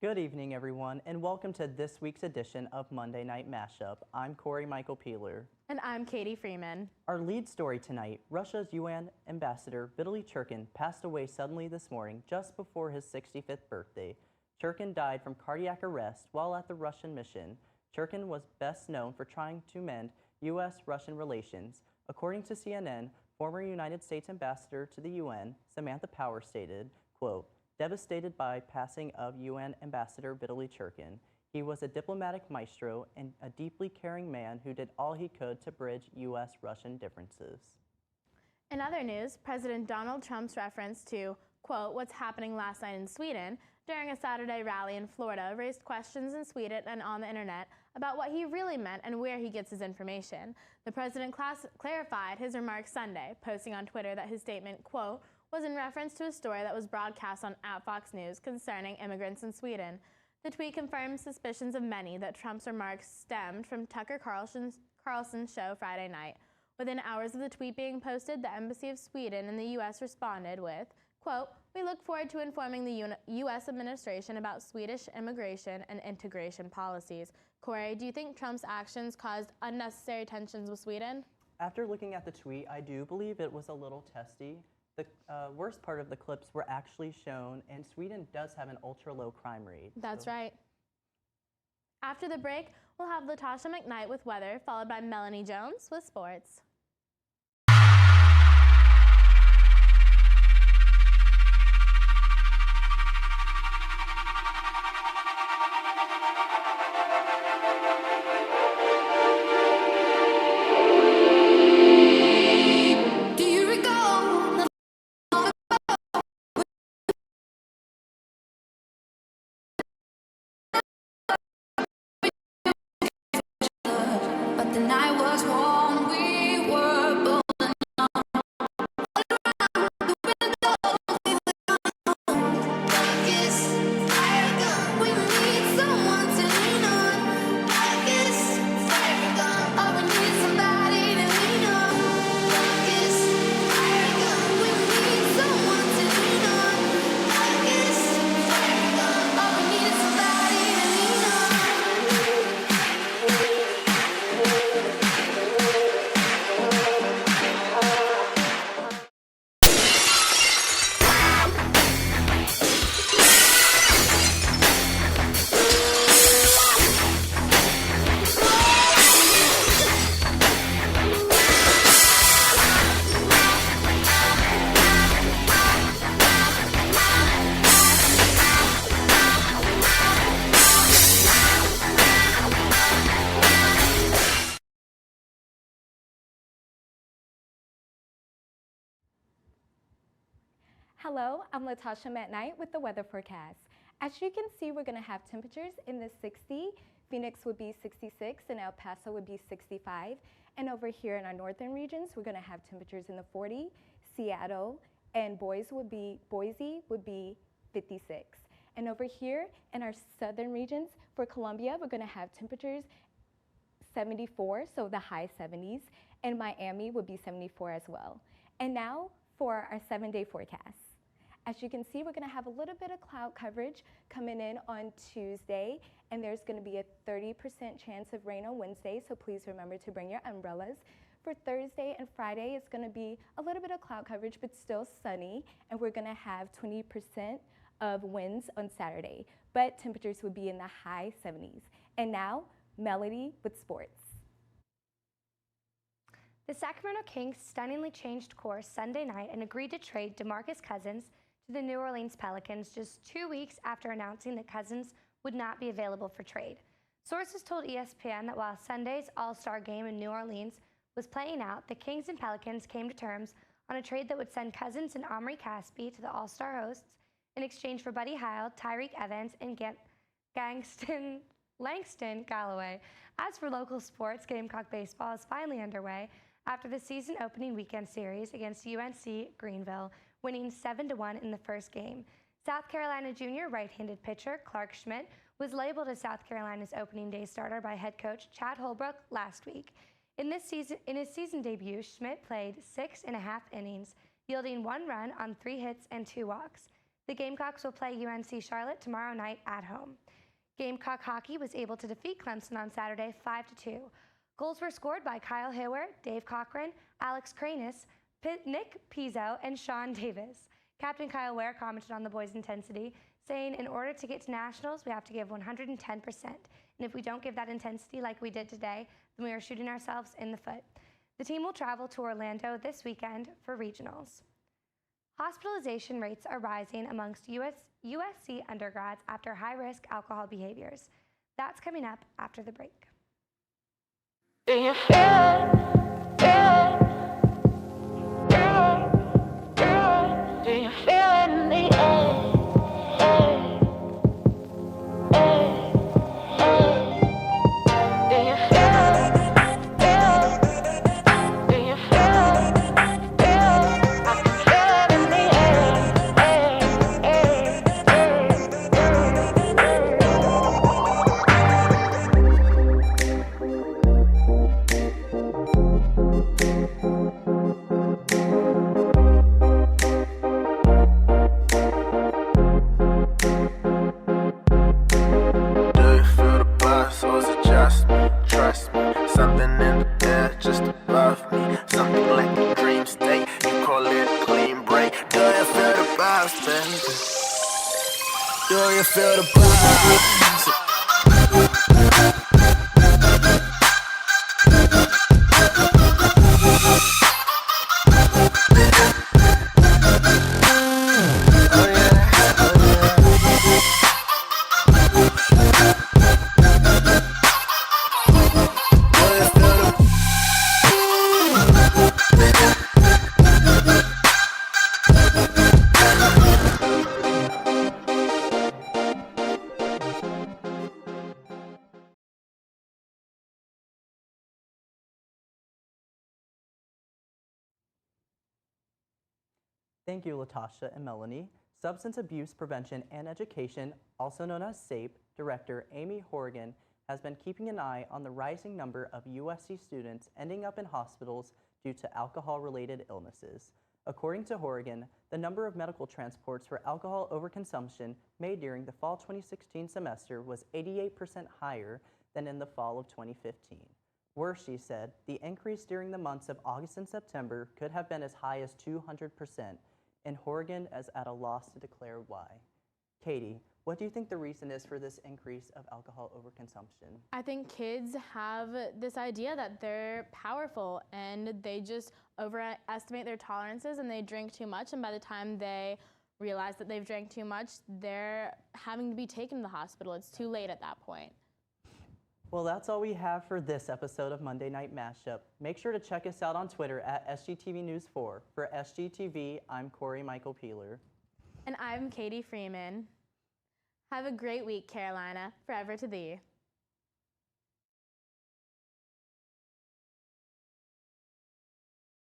Good evening, everyone, and welcome to this week's edition of Monday Night Mashup. I'm Corey Michael Peeler. And I'm Katie Freeman. Our lead story tonight, Russia's UN ambassador Vitaly Churkin passed away suddenly this morning just before his 65th birthday. Churkin died from cardiac arrest while at the Russian mission. Churkin was best known for trying to mend U.S.-Russian relations. According to CNN, former United States ambassador to the UN, Samantha Power stated, quote, "Devastated by passing of UN Ambassador Vitaly Churkin. He was a diplomatic maestro and a deeply caring man who did all he could to bridge U.S.-Russian differences." In other news, President Donald Trump's reference to, quote, "what's happening last night in Sweden" during a Saturday rally in Florida raised questions in Sweden and on the internet about what he really meant and where he gets his information. The president clarified his remarks Sunday, posting on Twitter that his statement, quote, was in reference to a story that was broadcast on Fox News concerning immigrants in Sweden. The tweet confirms suspicions of many that Trump's remarks stemmed from Tucker Carlson's show Friday night. Within hours of the tweet being posted, the Embassy of Sweden in the U.S. responded with, quote, "We look forward to informing the U.S. administration about Swedish immigration and integration policies." Corey, do you think Trump's actions caused unnecessary tensions with Sweden? After looking at the tweet, I do believe it was a little testy. The worst part of the clips were actually shown, and Sweden does have an ultra-low crime rate. That's right. After the break, we'll have Latasha McKnight with weather, followed by Melanie Jones with sports. The night was warm, we were both Hello, I'm Latasha McKnight with the weather forecast. As you can see, we're going to have temperatures in the 60. Phoenix would be 66 and El Paso would be 65. And over here in our northern regions, we're going to have temperatures in the 40. Seattle and Boise would be 56. And over here in our southern regions, for Columbia, we're going to have temperatures 74, so the high 70s. And Miami would be 74 as well. And now for our 7-day forecast. As you can see, we're going to have a little bit of cloud coverage coming in on Tuesday, and there's going to be a 30% chance of rain on Wednesday, so please remember to bring your umbrellas. For Thursday and Friday, it's going to be a little bit of cloud coverage, but still sunny, and we're going to have 20% of winds on Saturday, but temperatures would be in the high 70s. And now, Melody with sports. The Sacramento Kings stunningly changed course Sunday night and agreed to trade DeMarcus Cousins to the New Orleans Pelicans just 2 weeks after announcing that Cousins would not be available for trade. Sources told ESPN that while Sunday's All-Star game in New Orleans was playing out, the Kings and Pelicans came to terms on a trade that would send Cousins and Omri Caspi to the All-Star hosts in exchange for Buddy Hield, Tyreek Evans, and Langston Galloway. As for local sports, Gamecock baseball is finally underway after the season opening weekend series against UNC Greenville, winning 7-1 in the first game. South Carolina junior right-handed pitcher Clark Schmidt was labeled as South Carolina's opening day starter by head coach Chad Holbrook last week. In his season debut, Schmidt played 6.5 innings, yielding 1 run on 3 hits and 2 walks. The Gamecocks will play UNC Charlotte tomorrow night at home. Gamecock hockey was able to defeat Clemson on Saturday 5-2. Goals were scored by Kyle Hayward, Dave Cochran, Alex Kranis, Nick Pizzo, and Sean Davis. Captain Kyle Ware commented on the boys' intensity, saying, "In order to get to nationals, we have to give 110%. And if we don't give that intensity like we did today, then we are shooting ourselves in the foot." The team will travel to Orlando this weekend for regionals. Hospitalization rates are rising amongst USC undergrads after high-risk alcohol behaviors. That's coming up after the break. Do you feel it? Feel it? Do you feel it in the air? Do you feel it? Feel it? Do you feel it? Feel it? I can feel it in the something in the air just above me, something like a dream state. You call it a clean break. Do you feel the vibes, baby? Do you feel the vibes? Thank you, Latasha and Melanie. Substance Abuse Prevention and Education, also known as SAPE, Director Amy Horrigan has been keeping an eye on the rising number of USC students ending up in hospitals due to alcohol-related illnesses. According to Horrigan, the number of medical transports for alcohol overconsumption made during the fall 2016 semester was 88% higher than in the fall of 2015. Worse, she said, the increase during the months of August and September could have been as high as 200%, and Horrigan is at a loss to declare why. Katie, what do you think the reason is for this increase of alcohol overconsumption? I think kids have this idea that they're powerful and they just overestimate their tolerances and they drink too much, and by the time they realize that they've drank too much, they're having to be taken to the hospital. It's too late at that point. Well, that's all we have for this episode of Monday Night Mashup. Make sure to check us out on Twitter at SGTV News 4. For SGTV, I'm Corey Michael Peeler. And I'm Katie Freeman. Have a great week, Carolina. Forever to thee.